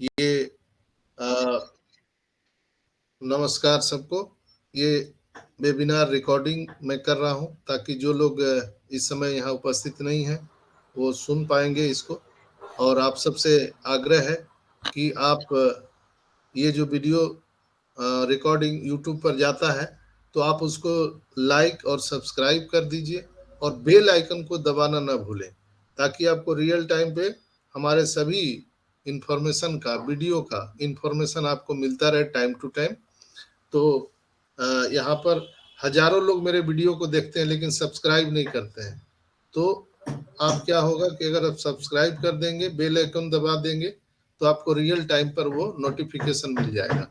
ये नमस्कार सबको। ये वेबिनार रिकॉर्डिंग मैं कर रहा हूं ताकि जो लोग इस समय यहाँ उपस्थित नहीं हैं वो सुन पाएंगे इसको। और आप सबसे आग्रह है कि आप ये जो वीडियो रिकॉर्डिंग यूट्यूब पर जाता है तो आप उसको लाइक और सब्सक्राइब कर दीजिए और बेल आइकन को दबाना ना भूलें, ताकि आपको रियल टाइम पे हमारे सभी इंफॉर्मेशन का, वीडियो का इंफॉर्मेशन आपको मिलता रहे टाइम टू टाइम। तो यहाँ पर हजारों लोग मेरे वीडियो को देखते हैं लेकिन सब्सक्राइब नहीं करते हैं। तो आप क्या होगा कि अगर आप सब्सक्राइब कर देंगे, बेल आइकन दबा देंगे, तो आपको रियल टाइम पर वो नोटिफिकेशन मिल जाएगा।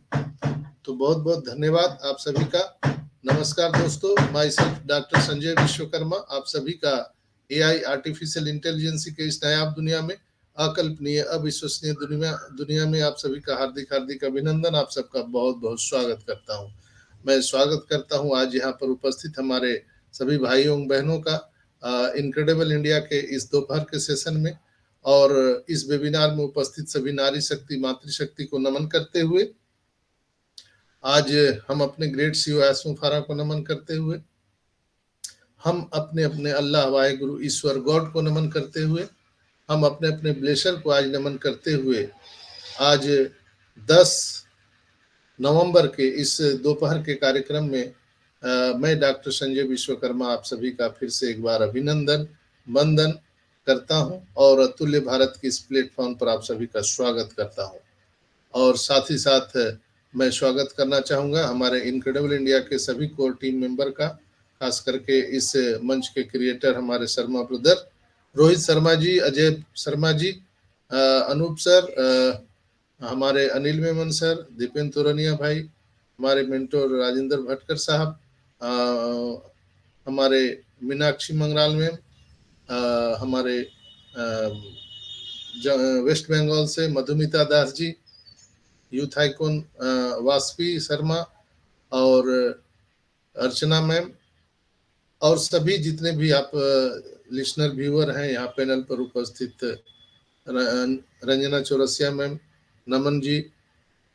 तो बहुत बहुत धन्यवाद आप सभी का। नमस्कार दोस्तों, my self doctor Sanjay Vishwakarma, आप सभी का एआई आर्टिफिशियल इंटेलिजेंस के इस नायाब दुनिया में, अकल्पनीय अविश्वसनीय दुनिया में आप सभी का हार्दिक हार्दिक अभिनंदन, आप सबका बहुत बहुत स्वागत करता हूं। मैं स्वागत करता हूं आज यहाँ पर उपस्थित हमारे सभी भाइयों बहनों का इनक्रेडिबल इंडिया के इस दोपहर के सेशन में, और इस वेबिनार में उपस्थित सभी नारी शक्ति मातृशक्ति को नमन करते हुए आज हम अपने ग्रेट सीईओ आसम फारा को नमन करते हुए, हम अपने अपने अल्लाह वाहे गुरु ईश्वर गॉड को नमन करते हुए, हम अपने अपने ब्लेशर को आज नमन करते हुए, आज 10 नवंबर के इस दोपहर के कार्यक्रम में मैं डॉक्टर संजय विश्वकर्मा आप सभी का फिर से एक बार अभिनंदन वंदन करता हूं और अतुल्य भारत की इस प्लेटफॉर्म पर आप सभी का स्वागत करता हूं। और साथ ही साथ मैं स्वागत करना चाहूँगा हमारे इनक्रेडिबल इंडिया के सभी कोर टीम मेंबर का, खास करके इस मंच के क्रिएटर हमारे शर्मा ब्रदर, रोहित शर्मा जी, अजय शर्मा जी, अनूप सर, हमारे अनिल मेमन सर, दीपेंद्र तोरनिया भाई, हमारे मेंटोर राजेंद्र भटकर साहब, हमारे मीनाक्षी मंगराल मैम, हमारे वेस्ट बंगाल से मधुमिता दास जी, यूथ आइकॉन वासपी शर्मा और अर्चना मैम, और सभी जितने भी आप लिसनर व्यूअर हैं यहाँ पैनल पर उपस्थित, रंजना चौरसिया मैम, नमन जी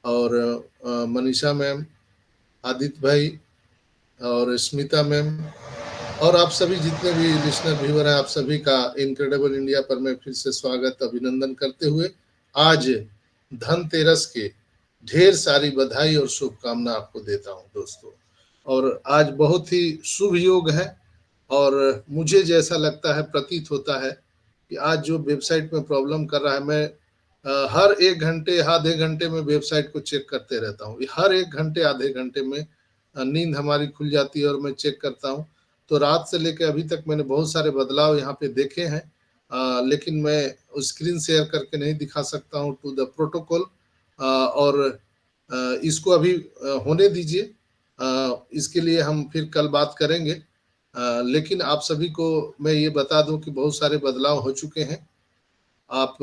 और मनीषा मैम, आदित्य भाई और स्मिता मैम, और आप सभी जितने भी लिसनर व्यूअर हैं, आप सभी का इनक्रेडिबल इंडिया पर मैं फिर से स्वागत अभिनंदन करते हुए आज धनतेरस के ढेर सारी बधाई और शुभकामना आपको देता हूं दोस्तों। और आज बहुत ही शुभ योग है और मुझे जैसा लगता है, प्रतीत होता है कि आज जो वेबसाइट में प्रॉब्लम कर रहा है, मैं हर 1 घंटे आधे घंटे में वेबसाइट को चेक करते रहता हूँ। हर 1 घंटे आधे घंटे में नींद हमारी खुल जाती है और मैं चेक करता हूँ। तो रात से लेकर अभी तक मैंने बहुत सारे बदलाव यहाँ पे देखे हैं, लेकिन मैं स्क्रीन शेयर करके नहीं दिखा सकता हूँ टू द प्रोटोकॉल, और इसको अभी होने दीजिए। इसके लिए हम फिर कल बात करेंगे, लेकिन आप सभी को मैं ये बता दूं कि बहुत सारे बदलाव हो चुके हैं। आप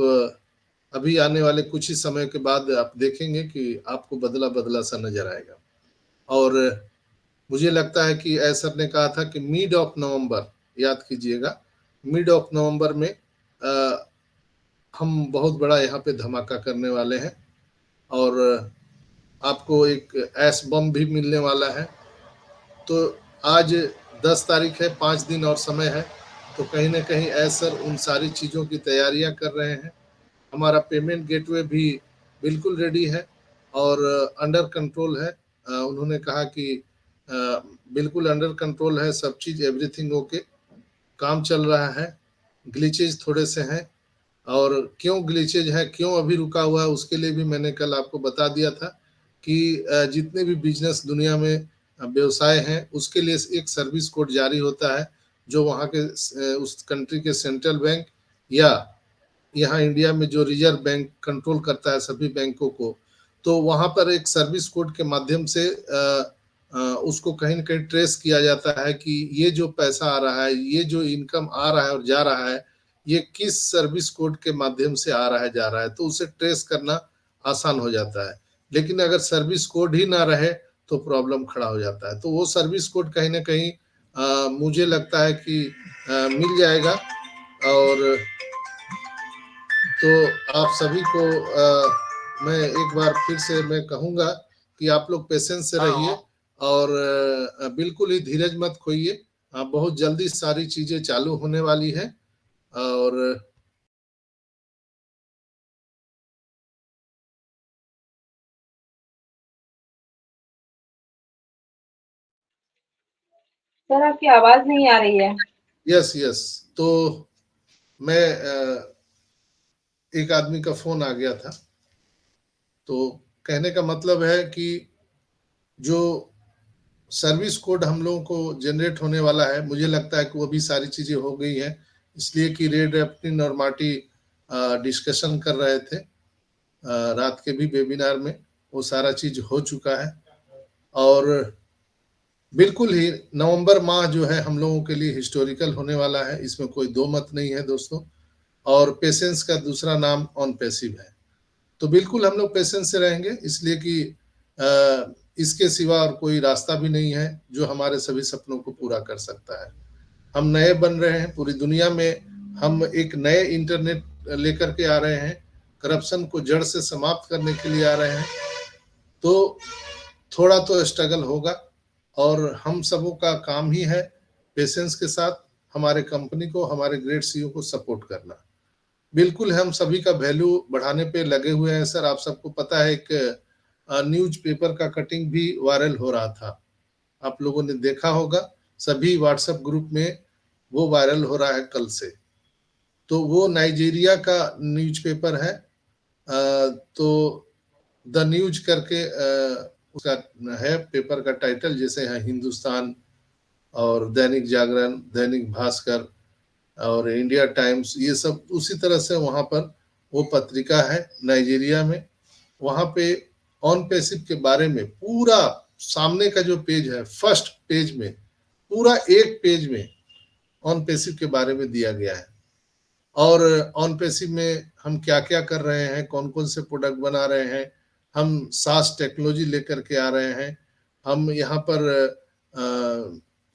अभी आने वाले कुछ ही समय के बाद आप देखेंगे कि आपको बदला बदला सा नजर आएगा। और मुझे लगता है कि सर ने कहा था कि मिड ऑफ नवंबर, याद कीजिएगा, मिड ऑफ नवंबर में हम बहुत बड़ा यहाँ पे धमाका करने वाले हैं और आपको एक एस बम भी मिलने वाला है। तो आज 10 तारीख है, 5 दिन और समय है, तो कहीं ना कहीं सर उन सारी चीज़ों की तैयारियां कर रहे हैं। हमारा पेमेंट गेटवे भी बिल्कुल रेडी है और अंडर कंट्रोल है। उन्होंने कहा कि बिल्कुल अंडर कंट्रोल है सब चीज़, एवरीथिंग ओके, काम चल रहा है। ग्लिचेज थोड़े से हैं, और क्यों ग्लिचेज है, क्यों अभी रुका हुआ है, उसके लिए भी मैंने कल आपको बता दिया था कि जितने भी बिजनेस दुनिया में व्यवसाय हैं उसके लिए एक सर्विस कोड जारी होता है, जो वहाँ के उस कंट्री के सेंट्रल बैंक या यहाँ इंडिया में जो रिजर्व बैंक कंट्रोल करता है सभी बैंकों को, तो वहाँ पर एक सर्विस कोड के माध्यम से उसको कहीं ना कहीं ट्रेस किया जाता है कि ये जो पैसा आ रहा है, ये जो इनकम आ रहा है और जा रहा है, ये किस सर्विस कोड के माध्यम से आ रहा है जा रहा है, तो उसे ट्रेस करना आसान हो जाता है। लेकिन अगर सर्विस कोड ही ना रहे तो प्रॉब्लम खड़ा हो जाता है। तो वो सर्विस कोड कहीं ना कहीं मुझे लगता है कि मिल जाएगा। और तो आप सभी को मैं एक बार फिर से मैं कहूँगा कि आप लोग पेशेंस से रहिए और बिल्कुल ही धीरज मत खोइए। बहुत जल्दी सारी चीज़ें चालू होने वाली हैं और सर आपकी आवाज नहीं आ रही है। Yes yes. तो मैं एक आदमी का फोन आ गया था, तो कहने का मतलब है कि जो सर्विस कोड हम लोगों को जनरेट होने वाला है, मुझे लगता है कि वो भी सारी चीज़ें हो गई हैं, इसलिए कि रेड एप्टिन और मार्टी डिस्कशन कर रहे थे रात के भी वेबिनार में, वो सारा चीज़ हो चुका है और बिल्कुल ही नवंबर माह जो है हम लोगों के लिए हिस्टोरिकल होने वाला है, इसमें कोई दो मत नहीं है दोस्तों। और पेशेंस का दूसरा नाम ऑन पैसिव है, तो बिल्कुल हम लोग पेशेंस से रहेंगे, इसलिए कि इसके सिवा और कोई रास्ता भी नहीं है जो हमारे सभी सपनों को पूरा कर सकता है। हम नए बन रहे हैं, पूरी दुनिया में हम एक नए इंटरनेट लेकर के आ रहे हैं, करप्शन को जड़ से समाप्त करने के लिए आ रहे हैं, तो थोड़ा तो स्ट्रगल होगा और हम सबों का काम ही है पेशेंस के साथ हमारे कंपनी को, हमारे ग्रेट सीईओ को सपोर्ट करना। बिल्कुल हम सभी का वैल्यू बढ़ाने पे लगे हुए हैं सर। आप सबको पता है एक न्यूज पेपर का कटिंग भी वायरल हो रहा था, आप लोगों ने देखा होगा, सभी व्हाट्सएप ग्रुप में वो वायरल हो रहा है कल से। तो वो नाइजीरिया का न्यूज पेपर है, तो द न्यूज करके उसका है पेपर का टाइटल, जैसे है हिंदुस्तान और दैनिक जागरण, दैनिक भास्कर और इंडिया टाइम्स, ये सब उसी तरह से वहां पर वो पत्रिका है नाइजीरिया में। वहां पे ऑन पैसिव के बारे में पूरा सामने का जो पेज है, फर्स्ट पेज में पूरा एक पेज में ऑन पैसिव के बारे में दिया गया है और ऑन पैसिव में हम क्या क्या कर रहे हैं, कौन कौन से प्रोडक्ट बना रहे हैं, हम सास टेक्नोलॉजी लेकर के आ रहे हैं, हम यहाँ पर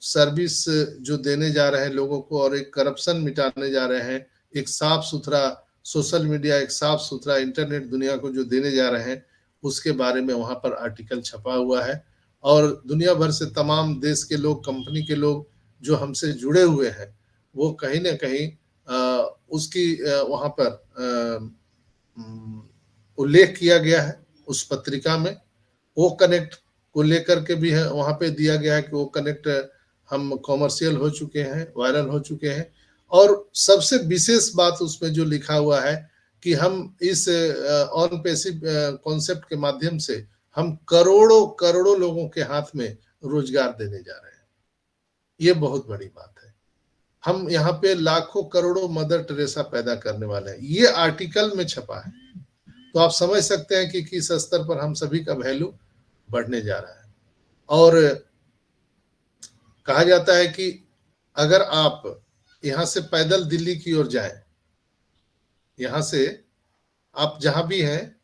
सर्विस जो देने जा रहे हैं लोगों को और एक करप्शन मिटाने जा रहे हैं, एक साफ सुथरा सोशल मीडिया, एक साफ सुथरा इंटरनेट दुनिया को जो देने जा रहे हैं, उसके बारे में वहां पर आर्टिकल छपा हुआ है और दुनिया भर से तमाम देश के लोग, कंपनी के लोग जो हमसे जुड़े हुए हैं, वो कहीं ना कहीं उसकी वहां पर उल्लेख किया गया है उस पत्रिका में। वो कनेक्ट को लेकर के भी है, वहां पे दिया गया है कि वो कनेक्ट हम कॉमर्शियल हो चुके हैं, वायरल हो चुके हैं और सबसे विशेष बात उसमें जो लिखा हुआ है कि हम इस ऑन पैसिव कॉन्सेप्ट के माध्यम से हम करोड़ों करोड़ों लोगों के हाथ में रोजगार देने जा रहे हैं। ये बहुत बड़ी बात है। हम यहाँ पे लाखों करोड़ों मदर टेरेसा पैदा करने वाले हैं, ये आर्टिकल में छपा है। तो आप समझ सकते हैं कि किस स्तर पर हम सभी का वैल्यू बढ़ने जा रहा है। और कहा जाता है कि अगर आप यहाँ से पैदल दिल्ली की ओर जाएं, यहाँ से आप जहां भी हैं,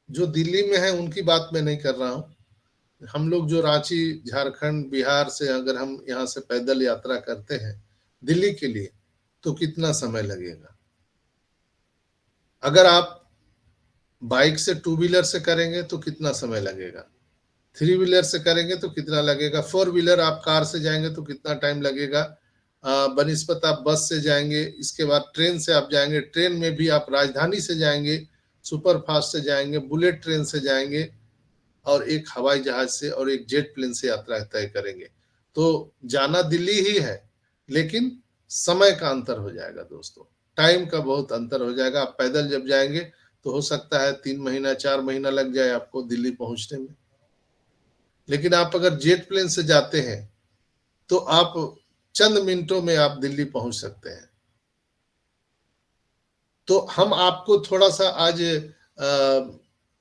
जो दिल्ली में है उनकी बात मैं नहीं कर रहा हूं, हम लोग जो रांची, झारखंड, बिहार से अगर हम यहाँ से पैदल यात्रा करते हैं दिल्ली के लिए, तो कितना समय लगेगा। अगर आप बाइक से, टू व्हीलर से करेंगे तो कितना समय लगेगा, थ्री व्हीलर से करेंगे तो कितना लगेगा, फोर व्हीलर आप कार से जाएंगे तो कितना टाइम लगेगा, बनिस्पत आप बस से जाएंगे, इसके बाद ट्रेन से आप जाएंगे, ट्रेन में भी आप राजधानी से जाएंगे, सुपर फास्ट से जाएंगे, बुलेट ट्रेन से जाएंगे और एक हवाई जहाज से और एक जेट प्लेन से यात्रा तय करेंगे। तो जाना दिल्ली ही है, लेकिन समय का अंतर हो जाएगा दोस्तों, टाइम का बहुत अंतर हो जाएगा। आप पैदल जब जाएंगे तो हो सकता है 3 महीना 4 महीना लग जाए आपको दिल्ली पहुंचने में, लेकिन आप अगर जेट प्लेन से जाते हैं तो आप चंद मिनटों में आप दिल्ली पहुंच सकते हैं। तो हम आपको थोड़ा सा आज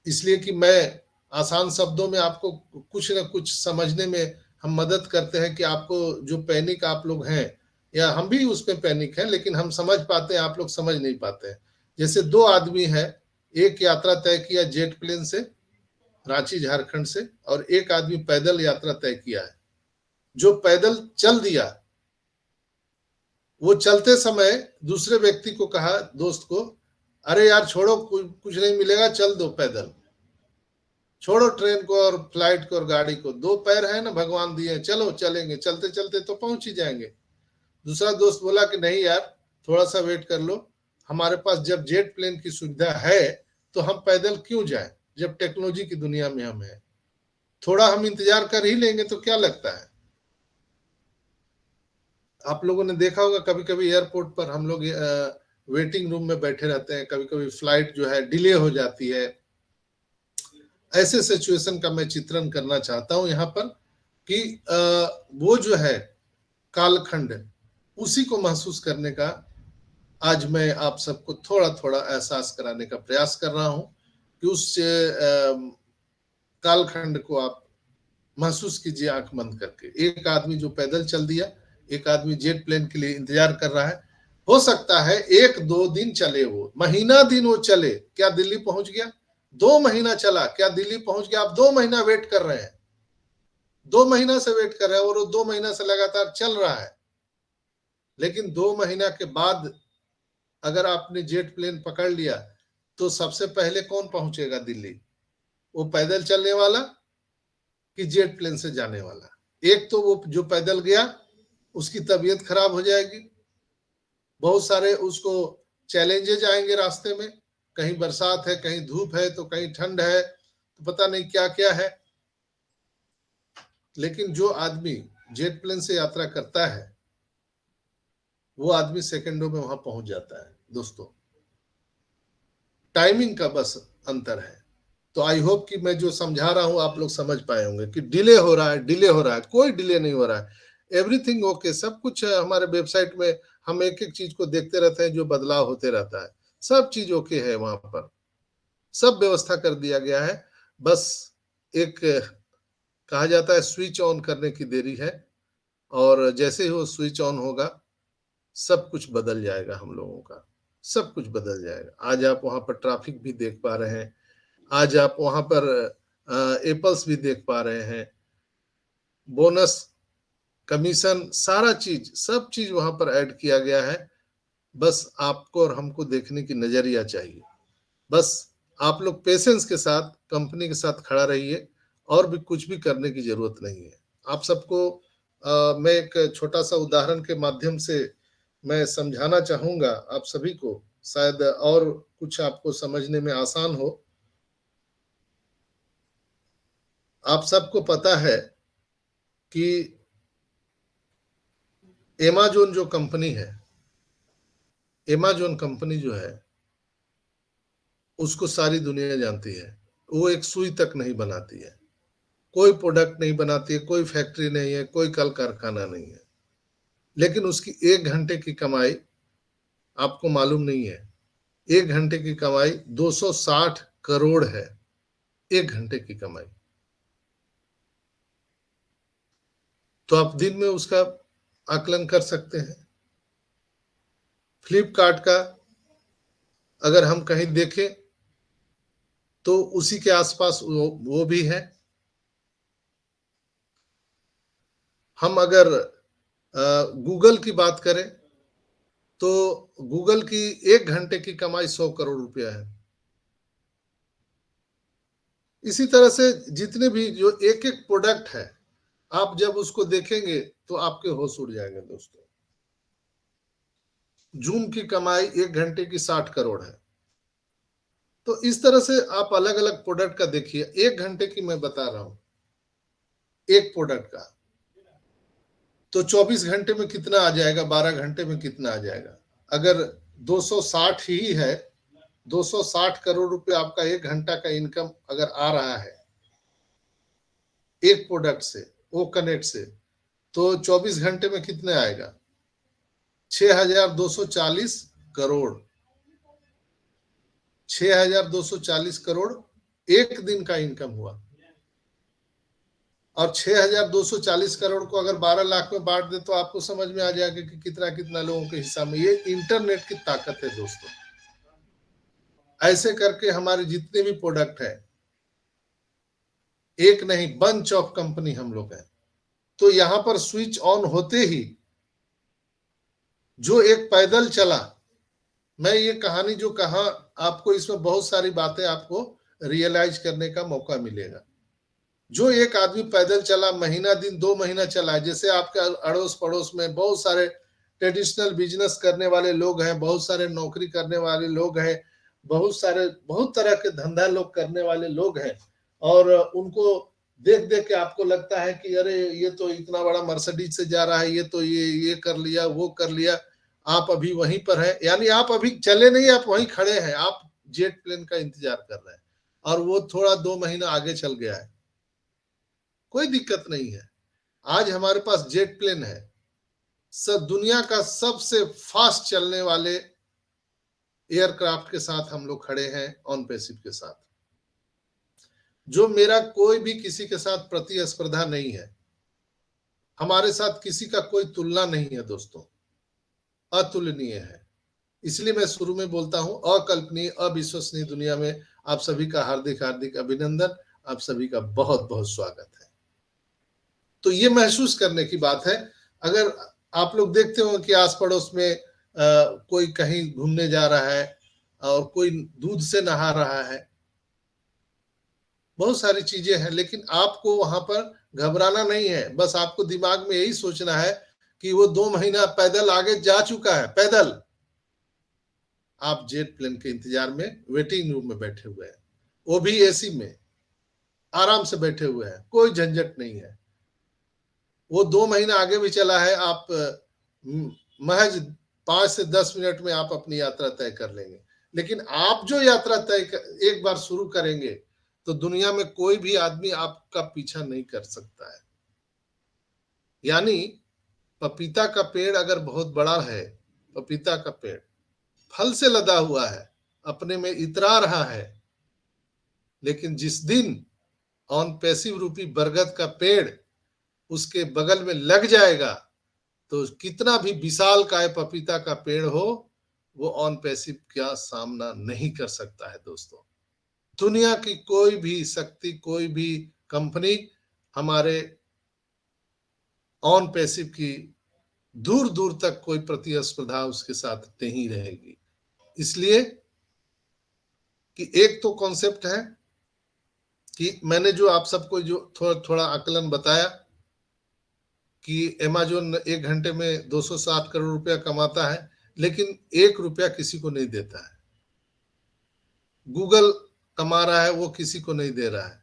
इसलिए कि मैं आसान शब्दों में आपको कुछ ना कुछ समझने में हम मदद करते हैं कि आपको जो पैनिक आप लोग हैं, या हम भी उसमें पैनिक हैं, लेकिन हम समझ पाते हैं, आप लोग समझ नहीं पाते हैं। जैसे दो आदमी है, एक यात्रा तय किया जेट प्लेन से रांची झारखंड से और एक आदमी पैदल यात्रा तय किया है। जो पैदल चल दिया, वो चलते समय दूसरे व्यक्ति को कहा, दोस्त को, अरे यार छोड़ो, कुछ नहीं मिलेगा, चल दो पैदल। छोड़ो ट्रेन को और फ्लाइट को और गाड़ी को, 2 पैर है ना भगवान दिए, चलो चलेंगे, चलते चलते तो पहुंच ही जाएंगे। दूसरा दोस्त बोला कि नहीं यार, थोड़ा सा वेट कर लो, हमारे पास जब जेट प्लेन की सुविधा है तो हम पैदल क्यों जाएं, जब टेक्नोलॉजी की दुनिया में हम हैं, थोड़ा हम इंतजार कर ही लेंगे, तो क्या लगता है। आप लोगों ने देखा होगा कभी कभी एयरपोर्ट पर हम लोग वेटिंग रूम में बैठे रहते हैं, कभी कभी फ्लाइट जो है डिले हो जाती है। ऐसे सिचुएशन का मैं चित्रण करना चाहता हूं यहाँ पर कि वो जो है कालखंड, उसी को महसूस करने का आज मैं आप सबको थोड़ा थोड़ा एहसास कराने का प्रयास कर रहा हूं कि उस कालखंड को आप महसूस कीजिए आंख बंद करके। एक आदमी जो पैदल चल दिया, एक आदमी जेट प्लेन के लिए इंतजार कर रहा है। हो सकता है 1-2 दिन चले, वो महीना दिन वो चले, क्या दिल्ली पहुंच गया? 2 महीना चला, क्या दिल्ली पहुंच गया? आप 2 महीना वेट कर रहे हैं, 2 महीना से वेट कर रहे हैं, और वो 2 महीना से लगातार चल रहा है। लेकिन 2 महीना के बाद अगर आपने जेट प्लेन पकड़ लिया तो सबसे पहले कौन पहुंचेगा दिल्ली? वो पैदल चलने वाला कि जेट प्लेन से जाने वाला? एक तो वो जो पैदल गया उसकी तबीयत खराब हो जाएगी, बहुत सारे उसको चैलेंजेज आएंगे रास्ते में, कहीं बरसात है, कहीं धूप है, तो कहीं ठंड है, तो पता नहीं क्या क्या है। लेकिन जो आदमी जेट प्लेन से यात्रा करता है वो आदमी सेकंडों में वहां पहुंच जाता है। दोस्तों, टाइमिंग का बस अंतर है। तो आई होप कि मैं जो समझा रहा हूं आप लोग समझ पाए होंगे कि डिले हो रहा है, डिले हो रहा है, कोई डिले नहीं हो रहा है, एवरीथिंग ओके, सब कुछ है। हमारे वेबसाइट में हम एक एक चीज को देखते रहते हैं, जो बदलाव होते रहता है, सब चीज ओके है, वहां पर सब व्यवस्था कर दिया गया है। बस एक कहा जाता है स्विच ऑन करने की देरी है, और जैसे ही वो स्विच ऑन होगा सब कुछ बदल जाएगा, हम लोगों का सब कुछ बदल जाएगा। आज आप वहां पर ट्रैफिक भी देख पा रहे हैं, आज आप वहां पर एप्पल्स भी देख पा रहे हैं, बोनस, कमीशन, सारा चीज, सब चीज वहां पर ऐड किया गया है। बस आपको और हमको देखने की नजरिया चाहिए। बस आप लोग पेशेंस के साथ कंपनी के साथ खड़ा रहिए, और भी कुछ भी करने की जरूरत नहीं है। आप सबको मैं एक छोटा सा उदाहरण के माध्यम से मैं समझाना चाहूंगा आप सभी को, शायद और कुछ आपको समझने में आसान हो। आप सबको पता है कि एमेजॉन जो कंपनी है, एमेजॉन कंपनी जो है उसको सारी दुनिया जानती है। वो एक सुई तक नहीं बनाती है, कोई प्रोडक्ट नहीं बनाती है, कोई फैक्ट्री नहीं है, कोई कल कारखाना नहीं है, लेकिन उसकी 1 घंटे की कमाई आपको मालूम नहीं है। 1 घंटे की कमाई 260 करोड़ है, 1 घंटे की कमाई। तो आप दिन में उसका आकलन कर सकते हैं। फ्लिपकार्ट का अगर हम कहीं देखें तो उसी के आसपास वो भी है। हम अगर गूगल की बात करें तो गूगल की 1 घंटे की कमाई 100 करोड़ रुपया है। इसी तरह से जितने भी जो एक एक प्रोडक्ट है, आप जब उसको देखेंगे तो आपके होश उड़ जाएंगे। दोस्तों, जूम की कमाई 1 घंटे की 60 करोड़ है। तो इस तरह से आप अलग अलग प्रोडक्ट का देखिए। 1 घंटे की मैं बता रहा हूं, एक प्रोडक्ट का, तो 24 घंटे में कितना आ जाएगा, 12 घंटे में कितना आ जाएगा। अगर 260 ही है, 260 करोड़ रुपए आपका 1 घंटा का इनकम अगर आ रहा है एक प्रोडक्ट से, वो कनेक्ट से, तो 24 घंटे में कितने आएगा? 6240 करोड़। 6240 करोड़ एक दिन का इनकम हुआ। और 6240 करोड़ को अगर 12 लाख में बांट दे तो आपको समझ में आ जाएगा कि कितना कितना लोगों के हिस्सा में। ये इंटरनेट की ताकत है दोस्तों। ऐसे करके हमारे जितने भी प्रोडक्ट है, एक नहीं बंच ऑफ कंपनी हम लोग हैं। तो यहां पर स्विच ऑन होते ही जो एक पैदल चला, मैं ये कहानी जो कहा आपको, इसमें बहुत सारी बातें आपको रियलाइज करने का मौका मिलेगा। जो एक आदमी पैदल चला, महीना दिन 2 महीना चला, जैसे आपके अड़ोस पड़ोस में बहुत सारे ट्रेडिशनल बिजनेस करने वाले लोग हैं, बहुत सारे नौकरी करने वाले लोग हैं, बहुत तरह के धंधा लोग करने वाले लोग हैं, और उनको देख देख के आपको लगता है कि अरे ये तो इतना बड़ा मर्सिडीज से जा रहा है, ये तो ये कर लिया, वो कर लिया। आप अभी वहीं पर हैं, यानी आप अभी चले नहीं, आप वहीं खड़े हैं, आप जेट प्लेन का इंतजार कर रहे हैं, और वो थोड़ा 2 महीना आगे चल गया है। कोई दिक्कत नहीं है, आज हमारे पास जेट प्लेन है। सब दुनिया का सबसे फास्ट चलने वाले एयरक्राफ्ट के साथ हम लोग खड़े हैं, ऑन पैसिव के साथ। जो मेरा कोई भी किसी के साथ प्रतिस्पर्धा नहीं है, हमारे साथ किसी का कोई तुलना नहीं है दोस्तों, अतुलनीय है। इसलिए मैं शुरू में बोलता हूं, अकल्पनीय अविश्वसनीय दुनिया में आप सभी का हार्दिक हार्दिक अभिनंदन, आप सभी का बहुत बहुत स्वागत है। तो ये महसूस करने की बात है। अगर आप लोग देखते हो कि आस पड़ोस में कोई कहीं घूमने जा रहा है और कोई दूध से नहा रहा है, बहुत सारी चीजें हैं, लेकिन आपको वहां पर घबराना नहीं है। बस आपको दिमाग में यही सोचना है कि वो 2 महीना पैदल आगे जा चुका है, पैदल। आप जेट प्लेन के इंतजार में वेटिंग रूम में बैठे हुए हैं, वो भी एसी में आराम से बैठे हुए हैं, कोई झंझट नहीं है। वो 2 महीना आगे भी चला है, आप महज 5 से 10 मिनट में आप अपनी यात्रा तय कर लेंगे। लेकिन आप जो यात्रा एक बार शुरू करेंगे तो दुनिया में कोई भी आदमी आपका पीछा नहीं कर सकता है। यानी पपीता का पेड़ अगर बहुत बड़ा है, पपीता का पेड़ फल से लदा हुआ है, अपने में इतरा रहा है, लेकिन जिस दिन ऑन पैसिव रूपी बरगद का पेड़ उसके बगल में लग जाएगा, तो कितना भी विशाल काय पपीता का पेड़ हो, वो ऑन पैसिव का सामना नहीं कर सकता है दोस्तों। दुनिया की कोई भी शक्ति, कोई भी कंपनी हमारे ऑन पैसिव की दूर दूर तक कोई प्रतिस्पर्धा उसके साथ नहीं रहेगी। इसलिए कि एक तो कॉन्सेप्ट है कि मैंने जो आप सबको जो थोड़ा थोड़ा आकलन बताया कि अमेज़न 1 घंटे में 260 करोड़ रुपया कमाता है, लेकिन 1 रुपया किसी को नहीं देता है। गूगल कमा रहा है, वो किसी को नहीं दे रहा है।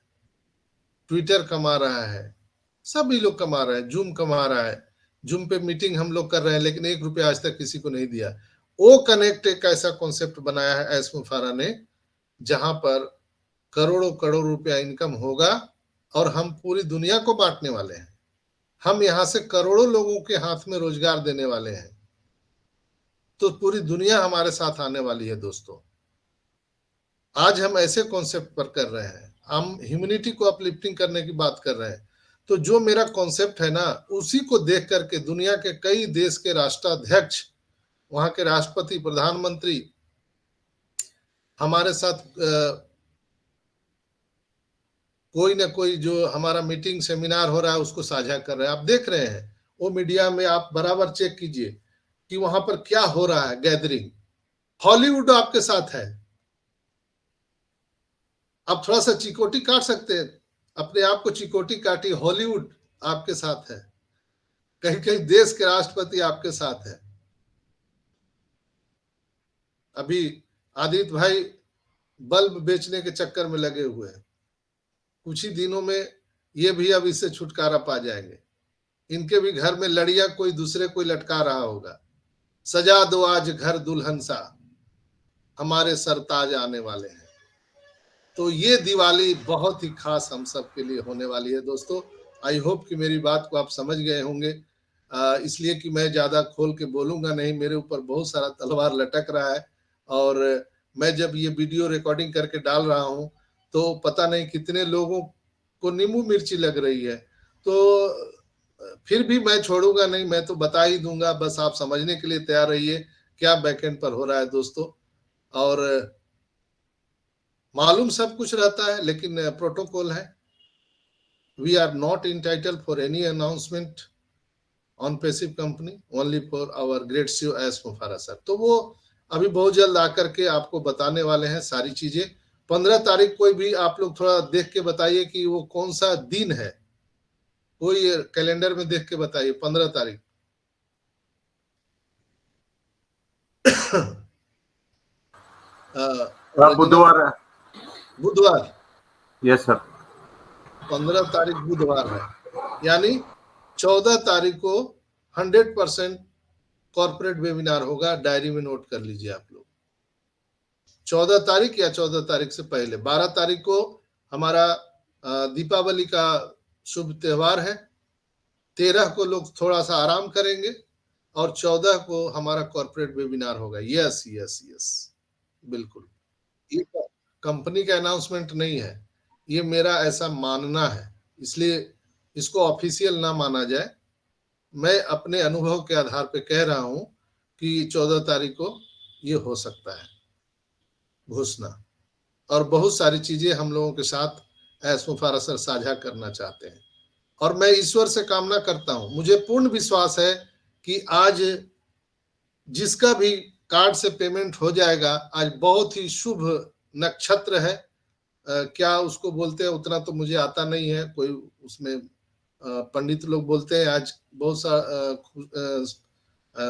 ट्विटर कमा रहा है, सभी लोग कमा रहे हैं। जूम कमा रहा है, जूम पे मीटिंग हम लोग कर रहे हैं, लेकिन 1 रुपया आज तक किसी को नहीं दिया। वो कनेक्ट एक ऐसा कॉन्सेप्ट बनाया है एस मुफारा ने, जहां पर करोड़ों करोड़ रुपया इनकम होगा और हम पूरी दुनिया को बांटने वाले हैं। हम यहां से करोड़ों लोगों के हाथ में रोजगार देने वाले हैं। तो पूरी दुनिया हमारे साथ आने वाली है दोस्तों। आज हम ऐसे कॉन्सेप्ट पर कर रहे हैं, हम ह्यूमैनिटी को अपलिफ्टिंग करने की बात कर रहे हैं। तो जो मेरा कॉन्सेप्ट है ना, उसी को देख करके दुनिया के कई देश के राष्ट्राध्यक्ष, वहां के राष्ट्रपति, प्रधानमंत्री हमारे साथ कोई ना कोई जो हमारा मीटिंग सेमिनार हो रहा है उसको साझा कर रहे हैं। आप देख रहे हैं वो मीडिया में, आप बराबर चेक कीजिए कि वहां पर क्या हो रहा है, गैदरिंग। हॉलीवुड आपके साथ है। आप थोड़ा सा चिकोटी काट सकते हैं, अपने आप को चिकोटी काटी, हॉलीवुड आपके साथ है। कहीं कहीं देश के राष्ट्रपति आपके साथ है। अभी आदित्य भाई बल्ब बेचने के चक्कर में लगे हुए हैं। कुछ ही दिनों में ये भी अब इससे छुटकारा पा जाएंगे। इनके भी घर में लड़ियां कोई दूसरे कोई लटका रहा होगा। सजा दो आज घर दुल्हन सा, हमारे सरताज आने वाले हैं। तो ये दिवाली बहुत ही खास हम सब के लिए होने वाली है दोस्तों। आई होप कि मेरी बात को आप समझ गए होंगे, इसलिए कि मैं ज्यादा खोल के बोलूंगा नहीं, मेरे ऊपर बहुत सारा तलवार लटक रहा है। और मैं जब ये वीडियो रिकॉर्डिंग करके डाल रहा हूँ तो पता नहीं कितने लोगों को नींबू मिर्ची लग रही है। तो फिर भी मैं छोड़ूंगा नहीं, मैं तो बता ही दूंगा। बस आप समझने के लिए तैयार रहिए क्या बैकएंड पर हो रहा है दोस्तों। और मालूम सब कुछ रहता है, लेकिन प्रोटोकॉल है। We are not entitled for any announcement on passive company, only for our great CEO S मुफारा sir. तो वो अभी बहुत जल्द आकर के आपको बताने वाले हैं सारी चीजें। 15 तारीख कोई भी आप लोग थोड़ा देख के बताइए कि वो कौन सा दिन है, कोई कैलेंडर में देख के बताइए 15 तारीख। बुधवार। बुधवार। Yes sir. 15 तारीख बुधवार है, यानी 14 तारीख को 100% कॉर्पोरेट वेबिनार होगा। डायरी में नोट कर लीजिए आप लोग। 14 तारीख या 14 तारीख से पहले 12 तारीख को हमारा दीपावली का शुभ त्योहार है। 13 को लोग थोड़ा सा आराम करेंगे और 14 को हमारा कॉर्पोरेट वेबिनार होगा। यस यस यस, बिल्कुल। ये कंपनी का अनाउंसमेंट नहीं है, ये मेरा ऐसा मानना है, इसलिए इसको ऑफिशियल ना माना जाए। मैं अपने अनुभव के आधार पे कह रहा हूं कि 14 तारीख को ये हो सकता है घोषणा, और बहुत सारी चीजें हम लोगों के साथ एस मुफारा सर साझा करना चाहते हैं। और मैं ईश्वर से कामना करता हूं, मुझे पूर्ण विश्वास है कि आज जिसका भी कार्ड से पेमेंट हो जाएगा, आज बहुत ही शुभ नक्षत्र है। क्या उसको बोलते हैं उतना तो मुझे आता नहीं है, कोई उसमें पंडित लोग बोलते हैं आज बहुत सा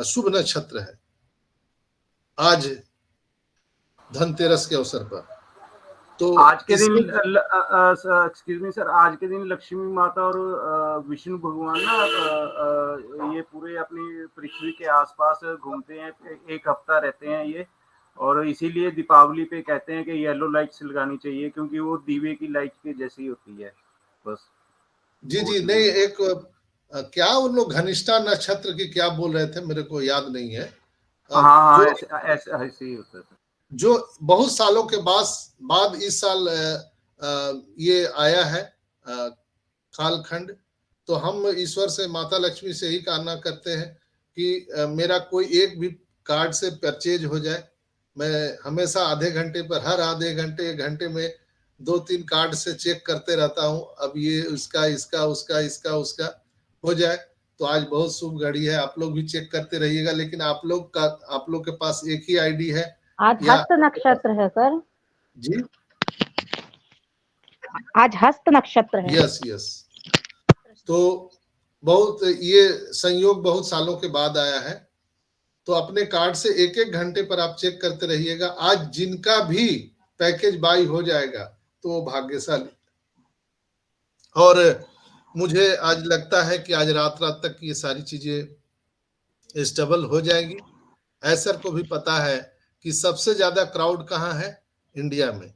शुभ नक्षत्र है आज धनतेरस के अवसर पर। तो आज के दिन एक्सक्यूज मी सर, आज के दिन लक्ष्मी माता और विष्णु भगवान ना ये पूरे अपनी पृथ्वी के आसपास घूमते हैं, एक हफ्ता रहते हैं ये, और इसीलिए दीपावली पे कहते हैं कि येलो लाइट्स लगानी चाहिए क्योंकि वो दीवे की लाइट के जैसी होती है। बस जी जी, नहीं एक क्या उन लोग घनिष्ठा नक्षत्र की क्या बोल रहे थे, मेरे को याद नहीं है। हाँ ऐसे ही होता है जो बहुत सालों के बाद इस साल ये आया है कालखंड। तो हम ईश्वर से, माता लक्ष्मी से ही कामना करते हैं कि मेरा कोई एक भी कार्ड से परचेज हो जाए। मैं हमेशा आधे घंटे पर, हर आधे घंटे एक घंटे में 2-3 कार्ड से चेक करते रहता हूँ। अब ये उसका उसका हो जाए तो आज बहुत शुभ घड़ी है। आप लोग भी चेक करते रहिएगा, लेकिन आप लोग के पास एक ही आईडी है। आज हस्त नक्षत्र है सर जी, आज हस्त नक्षत्र है। Yes yes. तो बहुत ये संयोग बहुत सालों के बाद आया है, तो अपने कार्ड से एक एक घंटे पर आप चेक करते रहिएगा। आज जिनका भी पैकेज बाई हो जाएगा तो वो भाग्यशाली। और मुझे आज लगता है कि आज रात तक ये सारी चीजें स्टेबल हो जाएगी। ऐसर को भी पता है कि सबसे ज्यादा क्राउड कहाँ है, इंडिया में।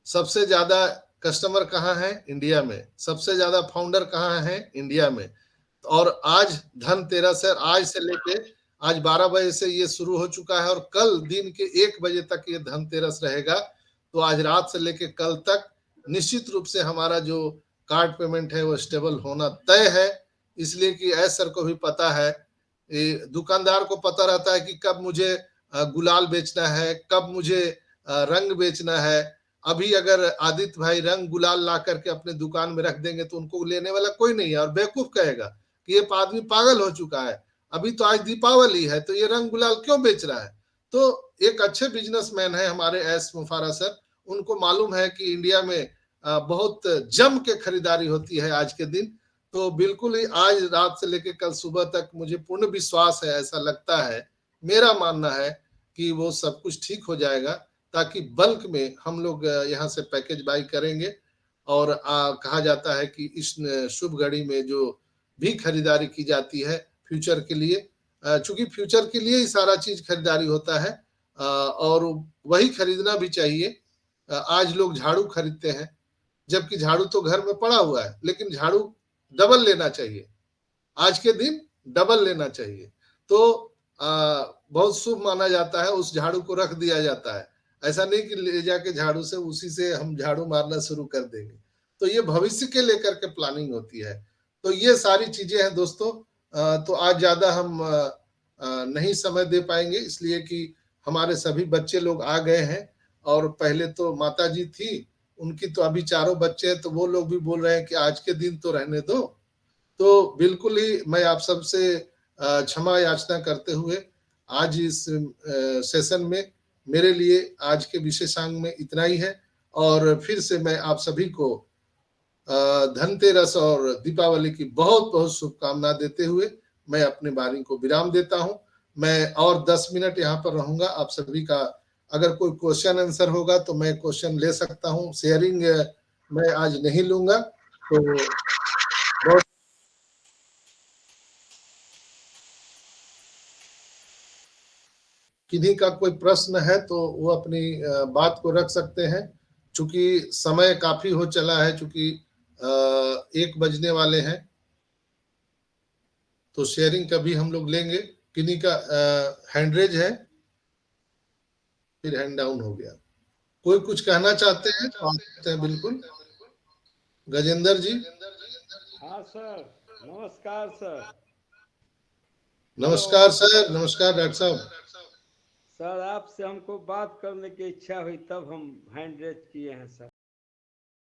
सबसे ज्यादा कस्टमर कहाँ है, इंडिया में। सबसे ज्यादा फाउंडर कहाँ है, इंडिया में। और आज धनतेरस है, आज से लेके आज 12 बजे से ये शुरू हो चुका है और कल दिन के 1 बजे तक ये धनतेरस रहेगा। तो आज रात से लेके कल तक निश्चित रूप से हमारा जो कार्ड पेमेंट है वो स्टेबल होना तय है। इसलिए कि सर को भी पता है, दुकानदार को पता रहता है कि कब मुझे गुलाल बेचना है, कब मुझे रंग बेचना है। अभी अगर आदित्य भाई रंग गुलाल ला करके अपने दुकान में रख देंगे तो उनको लेने वाला कोई नहीं है, और बेवकूफ कहेगा कि ये आदमी पागल हो चुका है, अभी तो आज दीपावली है तो ये रंग गुलाल क्यों बेच रहा है। तो एक अच्छे बिजनेसमैन है हमारे एस मुफारा सर, उनको मालूम है कि इंडिया में बहुत जम के खरीदारी होती है आज के दिन। तो बिल्कुल ही आज रात से लेकर कल सुबह तक मुझे पूर्ण विश्वास है, ऐसा लगता है, मेरा मानना है कि वो सब कुछ ठीक हो जाएगा, ताकि बल्क में हम लोग यहाँ से पैकेज बाई करेंगे। और कहा जाता है कि इस शुभ घड़ी में जो भी खरीदारी की जाती है फ्यूचर के लिए, चूंकि फ्यूचर के लिए ही सारा चीज खरीदारी होता है, और वही खरीदना भी चाहिए। आज लोग झाड़ू खरीदते हैं, जबकि झाड़ू तो घर में पड़ा हुआ है, लेकिन झाड़ू डबल लेना चाहिए, आज के दिन डबल लेना चाहिए। तो बहुत शुभ माना जाता है, उस झाड़ू को रख दिया जाता है। ऐसा नहीं कि ले जाके झाड़ू से उसी से हम झाड़ू मारना शुरू कर देंगे। तो ये भविष्य के लेकर के प्लानिंग होती है। तो ये सारी चीजें हैं दोस्तों। तो आज ज्यादा हम नहीं समय दे पाएंगे, इसलिए कि हमारे सभी बच्चे लोग आ गए हैं। और पहले तो माता जी थी, उनकी तो अभी 4 बच्चे हैं, तो वो लोग भी बोल रहे हैं कि आज के दिन तो रहने दो। तो बिल्कुल ही मैं आप सबसे क्षमा याचना करते हुए आज इस सेशन में मेरे लिए आज के विशेषांक में इतना ही है। और फिर से मैं आप सभी को धनतेरस और दीपावली की बहुत बहुत शुभकामना देते हुए मैं अपने वाणी को विराम देता हूं। मैं और 10 मिनट यहाँ पर रहूंगा। आप सभी का अगर कोई क्वेश्चन आंसर होगा तो मैं क्वेश्चन ले सकता हूँ। शेयरिंग मैं आज नहीं लूंगा। तो बहुत किन्हीं का कोई प्रश्न है तो वो अपनी बात को रख सकते हैं। चूंकि समय काफी हो चला है, चूंकि 1 बजने वाले हैं, तो शेयरिंग कभी हम लोग लेंगे। किन्हीं का हैंड रेज है, फिर हैंड डाउन हो गया। कोई कुछ कहना चाहते हैं तो आप सकते हैं, बिल्कुल। गजेंद्र जी। हाँ सर, नमस्कार सर। नमस्कार सर। नमस्कार डॉक्टर साहब। सर आपसे हमको बात करने की इच्छा हुई तब हम हैंड रेज किए हैं सर।